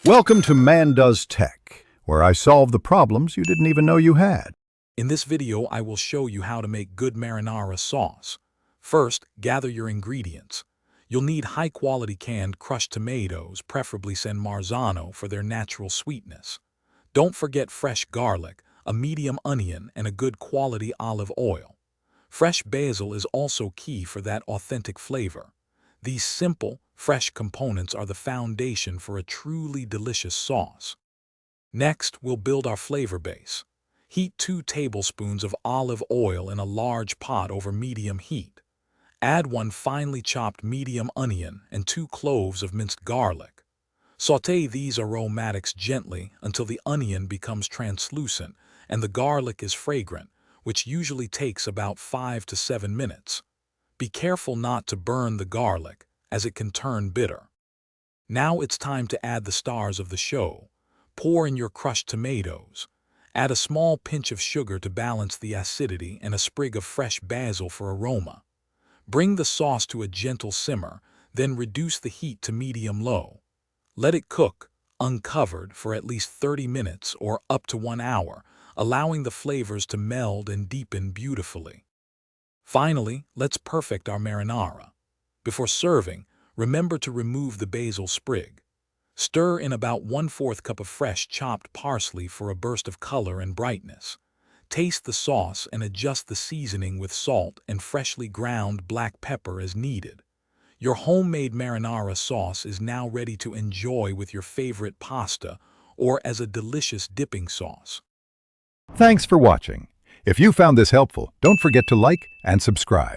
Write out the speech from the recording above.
Welcome to Man Does Tech, where I solve the problems you didn't even know you had. In this video, I will show you how to make good marinara sauce. First, gather your ingredients. You'll need high-quality canned crushed tomatoes, preferably San Marzano, for their natural sweetness. Don't forget fresh garlic, a medium onion, and a good quality olive oil. Fresh basil is also key for that authentic flavor. These simple, fresh components are the foundation for a truly delicious sauce. Next, we'll build our flavor base. Heat 2 tablespoons of olive oil in a large pot over medium heat. Add 1 finely chopped medium onion and 2 cloves of minced garlic. Sauté these aromatics gently until the onion becomes translucent and the garlic is fragrant, which usually takes about 5 to 7 minutes. Be careful not to burn the garlic, as it can turn bitter. Now it's time to add the stars of the show. Pour in your crushed tomatoes. Add a small pinch of sugar to balance the acidity and a sprig of fresh basil for aroma. Bring the sauce to a gentle simmer, then reduce the heat to medium-low. Let it cook, uncovered, for at least 30 minutes or up to 1 hour, allowing the flavors to meld and deepen beautifully. Finally, let's perfect our marinara. Before serving, remember to remove the basil sprig. Stir in about 1/4 cup of fresh chopped parsley for a burst of color and brightness. Taste the sauce and adjust the seasoning with salt and freshly ground black pepper as needed. Your homemade marinara sauce is now ready to enjoy with your favorite pasta or as a delicious dipping sauce. Thanks for watching. If you found this helpful, don't forget to like and subscribe.